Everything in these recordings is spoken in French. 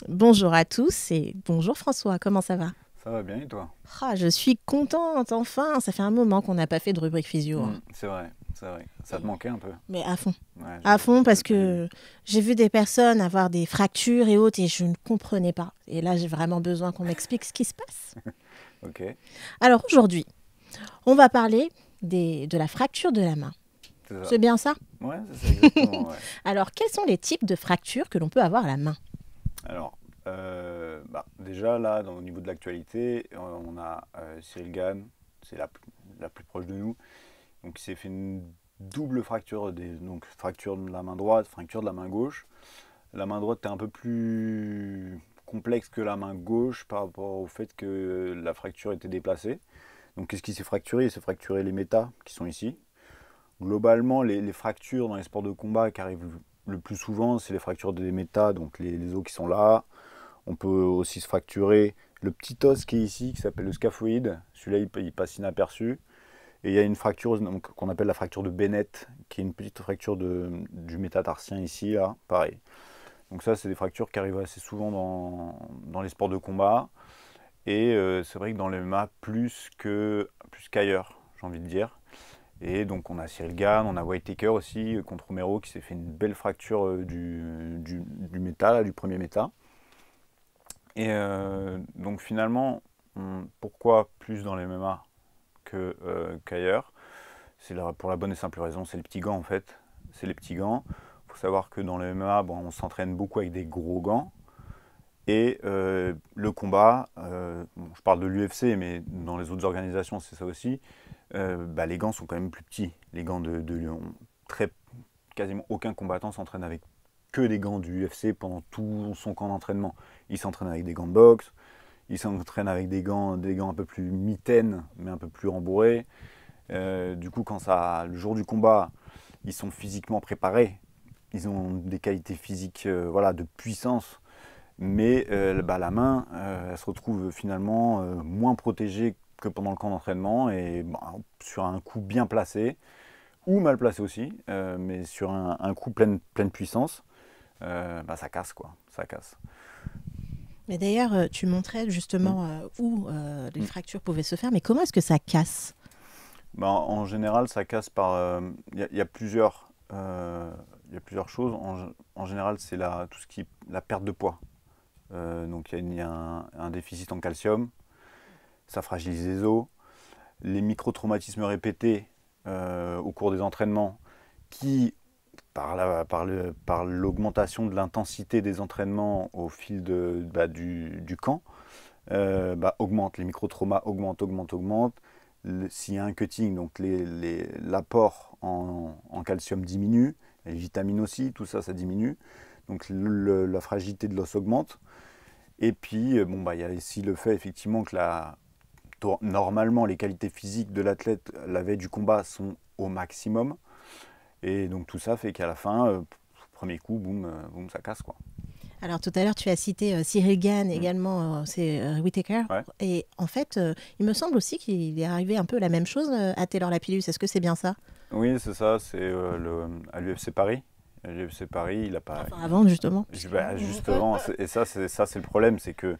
Bonjour à tous et bonjour François, comment ça va? Ça va bien et toi? Ah, je suis contente, enfin, ça fait un moment qu'on n'a pas fait de rubrique physio, hein. C'est vrai, c'est vrai. Ça te Et- manquait un peu? Mais Ouais, à fond parce j'ai vu. que j'ai vu des personnes avoir des fractures et autres et je ne comprenais pas. Et là, j'ai vraiment besoin qu'on m'explique ce qui se passe. Ok, Alors aujourd'hui, on va parler de la fracture de la main. c'est ça. C'est bien ça? Ouais, c'est ça exactement, ouais. Alors, quels sont les types de fractures que l'on peut avoir à la main? Alors, déjà là, au niveau de l'actualité, on a Cyril Gann, c'est la plus proche de nous, donc il s'est fait une double fracture, donc fracture de la main droite, fracture de la main gauche. La main droite est un peu plus complexe que la main gauche par rapport au fait que la fracture était déplacée. Donc qu'est-ce qui s'est fracturé? Il s'est fracturé les métas qui sont ici. Globalement, les fractures dans les sports de combat qui arrivent le plus souvent, c'est les fractures des métas, donc les os qui sont là. On peut aussi se fracturer le petit os qui est ici, qui s'appelle le scaphoïde. Celui-là, il passe inaperçu. Et il y a une fracture qu'on appelle la fracture de Bennett, qui est une petite fracture du métatarsien ici, là, pareil. Donc ça, c'est des fractures qui arrivent assez souvent dans les sports de combat. Et c'est vrai que dans les MMA, plus qu'ailleurs, j'ai envie de dire. Et donc on a Cyril Gann, on a Whittaker aussi contre Romero qui s'est fait une belle fracture du méta, là, du premier méta. Et donc finalement, pourquoi plus dans les MMA qu'ailleurs? Pour la bonne et simple raison, c'est les petits gants en fait. C'est les petits gants. Il faut savoir que dans les MMA, bon, on s'entraîne beaucoup avec des gros gants. Et le combat, bon, je parle de l'UFC, mais dans les autres organisations, c'est ça aussi. Les gants sont quand même plus petits. Les gants de Lyon, quasiment aucun combattant s'entraîne avec que des gants du UFC pendant tout son camp d'entraînement. Il s'entraîne avec des gants de boxe, il s'entraîne avec des gants un peu plus mitaines, mais un peu plus rembourrés. Du coup, le jour du combat, ils sont physiquement préparés. Ils ont des qualités physiques voilà, de puissance, mais la main, elle se retrouve finalement moins protégée que pendant le camp d'entraînement et sur un coup bien placé, ou mal placé aussi, mais sur un coup pleine puissance, ça casse quoi, ça casse. Mais d'ailleurs, tu montrais Mm. justement où les Mm. fractures pouvaient se faire, mais comment est-ce que ça casse? En général, ça casse par. Il y a il y a plusieurs choses. En général, c'est tout ce qui est la perte de poids. Donc il y a un déficit en calcium, ça fragilise les os. Les micro-traumatismes répétés au cours des entraînements qui, par l'augmentation de l'intensité des entraînements au fil du camp, augmentent. Les micro-traumas augmentent. S'il y a un cutting, donc l'apport en calcium diminue, les vitamines aussi, tout ça, ça diminue. Donc la fragilité de l'os augmente. Et puis, il y a aussi le fait effectivement que normalement les qualités physiques de l'athlète la veille du combat sont au maximum. Et donc tout ça fait qu'à la fin, premier coup, boum, boum, ça casse quoi. Alors tout à l'heure, tu as cité Cyril Gann, Mm. également, c'est Whittaker. Ouais. Et en fait, il me semble aussi qu'il est arrivé un peu la même chose à Taylor Lapillus. Est-ce que c'est bien ça? Oui, c'est ça, c'est à l'UFC Paris. À l'UFC Paris, il a pas. Enfin, avant, justement. Justement, et ça, c'est le problème, c'est que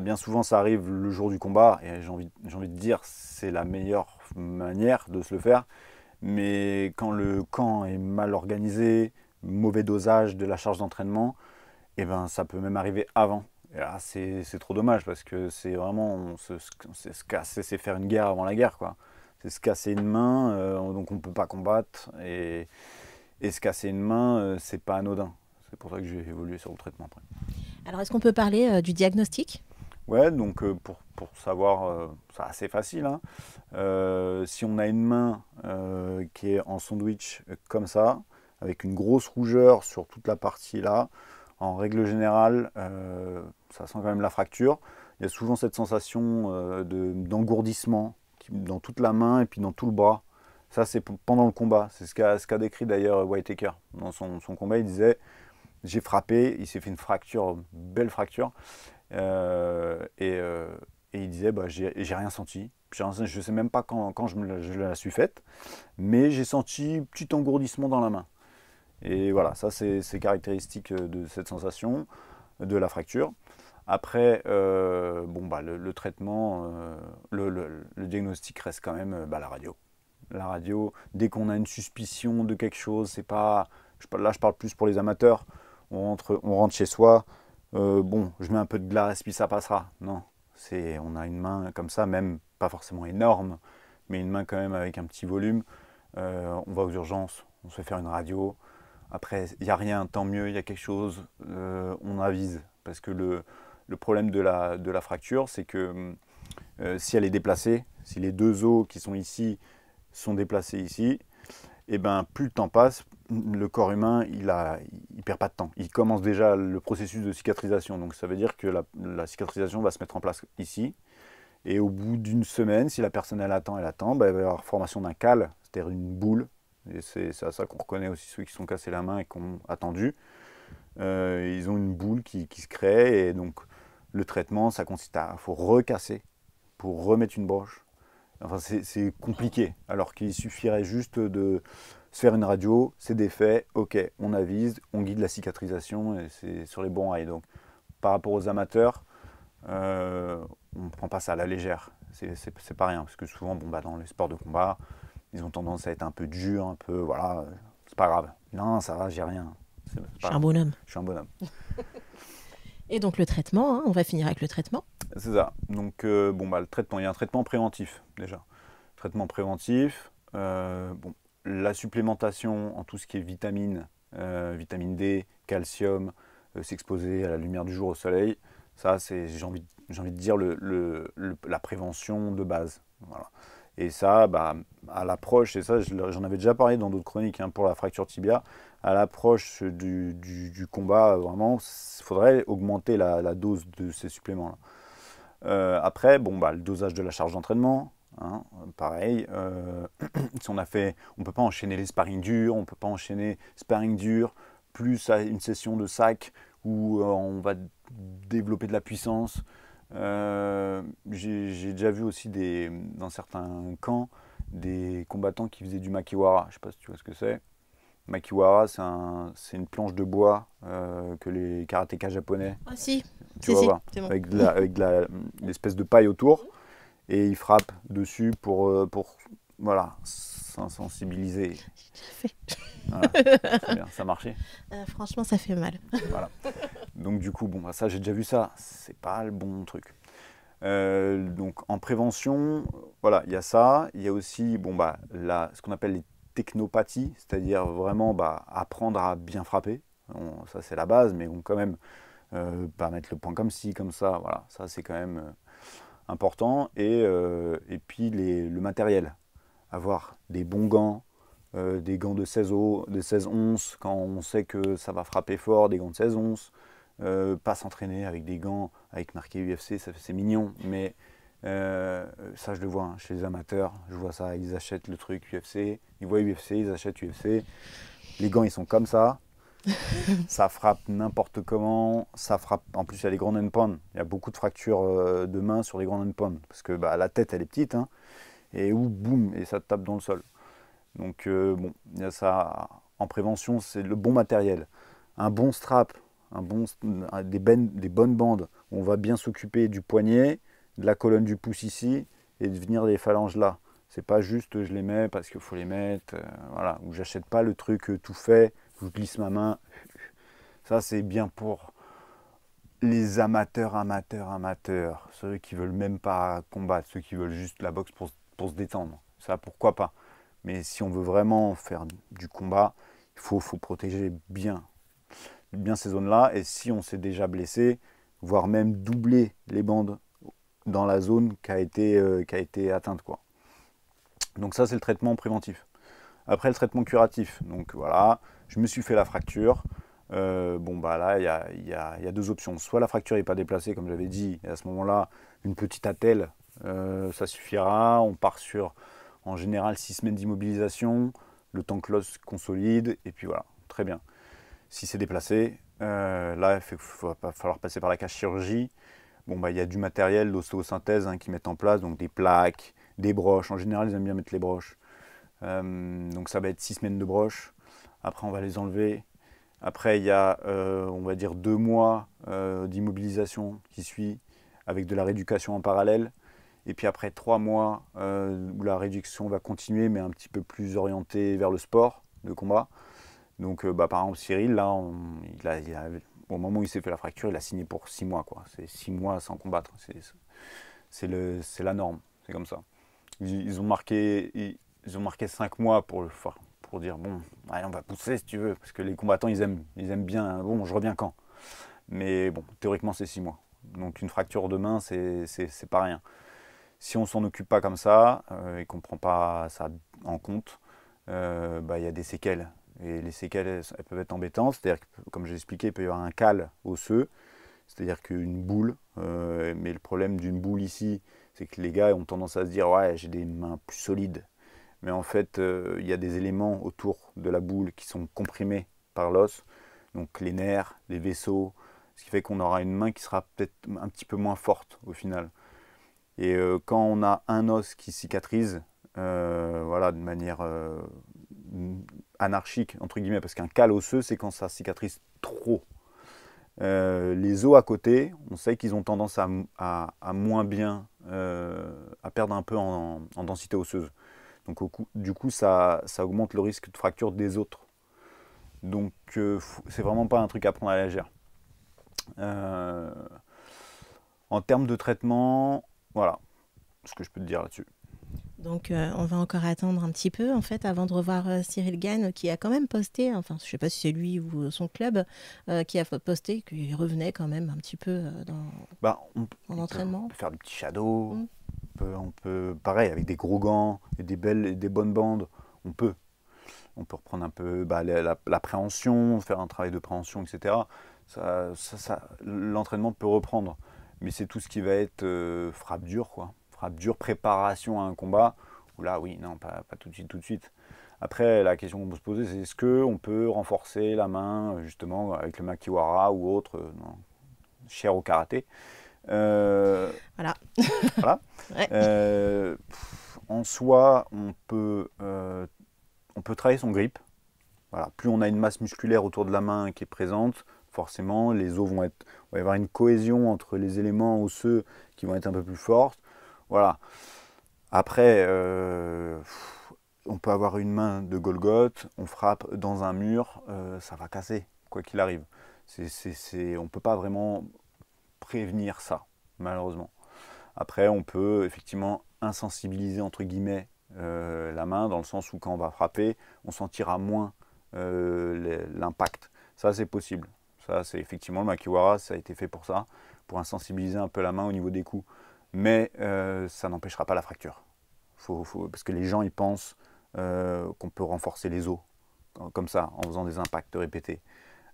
bien souvent ça arrive le jour du combat, et j'ai envie de dire c'est la meilleure manière de se le faire. Mais quand le camp est mal organisé, mauvais dosage de la charge d'entraînement, et ben ça peut même arriver avant. Et là, c'est trop dommage parce que c'est vraiment se casser, c'est faire une guerre avant la guerre quoi. C'est se casser une main, donc on peut pas combattre et se casser une main, c'est pas anodin. C'est pour ça que j'ai évolué sur le traitement après. Alors, est-ce qu'on peut parler du diagnostic? Ouais, donc pour savoir, c'est assez facile, hein. Si on a une main qui est en sandwich comme ça, avec une grosse rougeur sur toute la partie là, en règle générale, ça sent quand même la fracture. Il y a souvent cette sensation d'engourdissement dans toute la main et puis dans tout le bras. Ça, c'est pendant le combat. C'est ce qu'a décrit d'ailleurs Whittaker. Dans son combat, il disait j'ai frappé, il s'est fait une fracture, une belle fracture. Euh, et, euh, et il disait j'ai rien senti. Je ne sais même pas quand je la suis faite, mais j'ai senti un petit engourdissement dans la main. Et voilà, ça c'est caractéristique de cette sensation. de la fracture. Après, bon, bah, le traitement, le diagnostic reste quand même bah, la radio. La radio, dès qu'on a une suspicion de quelque chose, c'est pas. Là, je parle plus pour les amateurs. On rentre chez soi. Bon, je mets un peu de glace, puis ça passera. Non, on a une main comme ça, même pas forcément énorme, mais une main quand même avec un petit volume. On va aux urgences, on se fait faire une radio. Après, il n'y a rien, tant mieux, il y a quelque chose, on avise. Parce que le problème de la fracture, c'est que si elle est déplacée, si les deux os qui sont ici sont déplacés ici, et ben plus le temps passe, le corps humain, il perd pas de temps. Il commence déjà le processus de cicatrisation. Donc ça veut dire que la cicatrisation va se mettre en place ici. Et au bout d'une semaine, si la personne elle attend, ben, il va y avoir formation d'un cal, c'est-à-dire une boule. Et c'est à ça qu'on reconnaît aussi ceux qui se sont cassés la main et qui ont attendu. Ils ont une boule qui se crée. Et donc le traitement, ça consiste à faut recasser pour remettre une broche. Enfin, c'est compliqué, alors qu'il suffirait juste de se faire une radio, c'est défait, ok, on avise, on guide la cicatrisation et c'est sur les bons rails. Donc, par rapport aux amateurs, on ne prend pas ça à la légère. C'est pas rien, parce que souvent, bon, bah, dans les sports de combat, ils ont tendance à être un peu durs, un peu, voilà, c'est pas grave. Non, ça va, j'ai rien. Je suis un bonhomme. Je suis un bonhomme. Et donc le traitement, hein, on va finir avec le traitement. C'est ça. Donc, bon, bah, le traitement, il y a un traitement préventif déjà. Traitement préventif, bon, la supplémentation en tout ce qui est vitamine D, calcium, s'exposer à la lumière du jour, au soleil, ça c'est, j'ai envie de dire, la prévention de base. Voilà. Et ça, bah, à l'approche, et ça j'en avais déjà parlé dans d'autres chroniques hein, pour la fracture tibia, à l'approche du combat, vraiment, il faudrait augmenter la dose de ces suppléments-là. Après, bon, bah, le dosage de la charge d'entraînement, hein, pareil. Si on ne peut pas enchaîner les sparring durs, on ne peut pas enchaîner sparring dur plus à une session de sac où on va développer de la puissance. J'ai déjà vu aussi dans certains camps des combattants qui faisaient du makiwara. Je ne sais pas si tu vois ce que c'est. Makiwara, c'est une planche de bois que les karatékas japonais. Ah si, tu vois, c'est bon. avec l'espèce de paille autour, et ils frappent dessus pour voilà, sensibiliser. J'ai Voilà, très bien, ça marchait. franchement, ça fait mal. Voilà. Donc du coup, bon, bah, ça j'ai déjà vu ça, c'est pas le bon truc. Donc en prévention, voilà, il y a ça. Il y a aussi bon, bah, ce qu'on appelle les technopathies, c'est-à-dire vraiment bah, apprendre à bien frapper. Ça c'est la base, mais bon, quand même, pas mettre le point comme ci, comme ça, voilà, ça c'est quand même important. Et puis le matériel, avoir des bons gants, des gants de 16 onces quand on sait que ça va frapper fort, des gants de 16 onces, pas s'entraîner avec des gants avec marqué UFC, c'est mignon, mais ça je le vois hein, chez les amateurs, je vois ça, ils achètent le truc UFC, ils voient UFC, ils achètent UFC, les gants ils sont comme ça frappe n'importe comment, ça frappe, en plus il y a les ground and pound, il y a beaucoup de fractures de main sur les ground and pound, parce que bah, la tête elle est petite, hein, et boum, et ça te tape dans le sol. Donc bon, il y a ça en prévention, c'est le bon matériel, un bon strap, des bonnes bandes, on va bien s'occuper du poignet, de la colonne du pouce ici, et de venir des phalanges là. C'est pas juste je les mets parce qu'il faut les mettre, voilà, ou j'achète pas le truc tout fait, je glisse ma main. Ça c'est bien pour les amateurs, ceux qui veulent même pas combattre, ceux qui veulent juste la boxe pour se détendre. Ça pourquoi pas. Mais si on veut vraiment faire du combat, il faut protéger bien ces zones-là. Et si on s'est déjà blessé, voire même doubler les bandes dans la zone qui a été atteinte, quoi. Donc ça, c'est le traitement préventif. Après, le traitement curatif. Donc voilà, je me suis fait la fracture. Bon, bah là, il y a deux options. Soit la fracture n'est pas déplacée, comme j'avais dit, et à ce moment-là, une petite attelle, ça suffira. On part sur, en général, 6 semaines d'immobilisation, le temps que l'os consolide, et puis voilà, très bien. Si c'est déplacé, là, il va falloir passer par la cage chirurgie. Bon, bah, il y a du matériel d'ostéosynthèse hein, qui mettent en place, donc des plaques, des broches. En général, ils aiment bien mettre les broches. Donc ça va être 6 semaines de broches. Après, on va les enlever. Après, il y a, on va dire, 2 mois d'immobilisation qui suit, avec de la rééducation en parallèle. Et puis après 3 mois où la rééducation va continuer, mais un petit peu plus orientée vers le sport de combat. Donc par exemple Cyril, là, au moment où il s'est fait la fracture, il a signé pour 6 mois. C'est 6 mois sans combattre. C'est la norme, c'est comme ça. Ils ont marqué 5 mois pour dire bon, allez, on va pousser si tu veux, parce que les combattants ils aiment bien, bon je reviens quand. Mais bon, théoriquement c'est 6 mois. Donc une fracture de main, c'est pas rien. Si on s'en occupe pas comme ça et qu'on prend pas ça en compte, y a des séquelles. Et les séquelles, elles peuvent être embêtantes. C'est-à-dire que, comme j'ai expliqué, il peut y avoir un cal osseux, c'est-à-dire qu'une boule. Mais le problème d'une boule ici, c'est que les gars ont tendance à se dire ouais, j'ai des mains plus solides. Mais en fait, il y a des éléments autour de la boule qui sont comprimés par l'os, donc les nerfs, les vaisseaux, ce qui fait qu'on aura une main qui sera peut-être un petit peu moins forte au final. Et quand on a un os qui cicatrise, de manière anarchique, entre guillemets, parce qu'un cal osseux, c'est quand ça cicatrise trop. Les os à côté, on sait qu'ils ont tendance à moins bien, à perdre un peu en densité osseuse. Donc du coup, ça augmente le risque de fracture des autres. Donc c'est vraiment pas un truc à prendre à la légère. En termes de traitement, voilà ce que je peux te dire là-dessus. Donc, on va encore attendre un petit peu, en fait, avant de revoir Cyril Gane, qui a quand même posté, enfin, je ne sais pas si c'est lui ou son club, qui a posté qu'il revenait quand même un petit peu en entraînement. On peut faire des petits shadows, on peut, pareil, avec des gros gants et des bonnes bandes, on peut reprendre un peu l'appréhension, faire un travail de préhension, etc. L'entraînement peut reprendre, mais c'est tout ce qui va être frappe dure, quoi. Frappe dure, préparation à un combat, où là, oui, non, pas tout de suite. Après, la question qu'on peut se poser, c'est est-ce qu'on peut renforcer la main, justement, avec le makiwara ou autre, cher au karaté. Voilà. Ouais. En soi, on peut travailler son grip. Voilà. Plus on a une masse musculaire autour de la main qui est présente, forcément, les os va y avoir une cohésion entre les éléments osseux qui vont être un peu plus forts. Voilà. Après, on peut avoir une main de Golgoth, on frappe dans un mur, ça va casser, quoi qu'il arrive. On ne peut pas vraiment prévenir ça, malheureusement. Après, on peut effectivement insensibiliser, entre guillemets, la main, dans le sens où quand on va frapper, on sentira moins l'impact. Ça, c'est possible. Ça, c'est effectivement le makiwara, ça a été fait pour ça, pour insensibiliser un peu la main au niveau des coups. Mais ça n'empêchera pas la fracture. Parce que les gens, ils pensent qu'on peut renforcer les os, comme ça, en faisant des impacts répétés.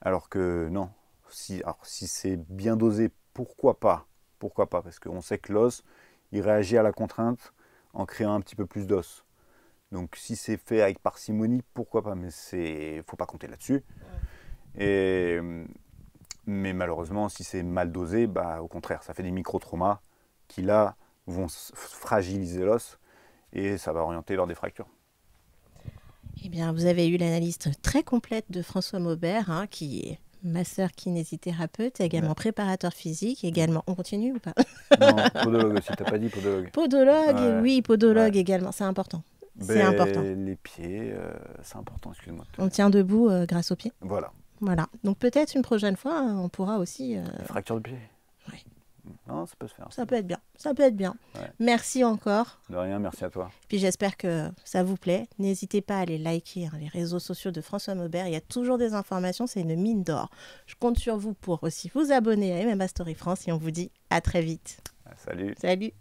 Alors que non, si c'est bien dosé, pourquoi pas? Pourquoi pas? Parce qu'on sait que l'os, il réagit à la contrainte en créant un petit peu plus d'os. Donc si c'est fait avec parcimonie, pourquoi pas? Mais il ne faut pas compter là-dessus. Mais malheureusement, si c'est mal dosé, au contraire, ça fait des micro-traumas qui là vont fragiliser l'os et ça va orienter vers des fractures. Eh bien, vous avez eu l'analyse très complète de François Maubert, qui est masseur kinésithérapeute, également préparateur physique, également... On continue ou pas? Non, podologue aussi, t'as pas dit podologue. Podologue, oui, podologue également, c'est important. C'est important. Les pieds, c'est important, excuse-moi. On tient debout grâce aux pieds. Voilà. Donc peut-être une prochaine fois, on pourra aussi... Fracture de pied. Oui. Non, ça peut se faire. Ça peut être bien. Ouais. Merci encore. De rien, merci à toi. Puis j'espère que ça vous plaît. N'hésitez pas à aller liker les réseaux sociaux de François Maubert. Il y a toujours des informations, c'est une mine d'or. Je compte sur vous pour aussi vous abonner à MMA Story France et on vous dit à très vite. Salut. Salut.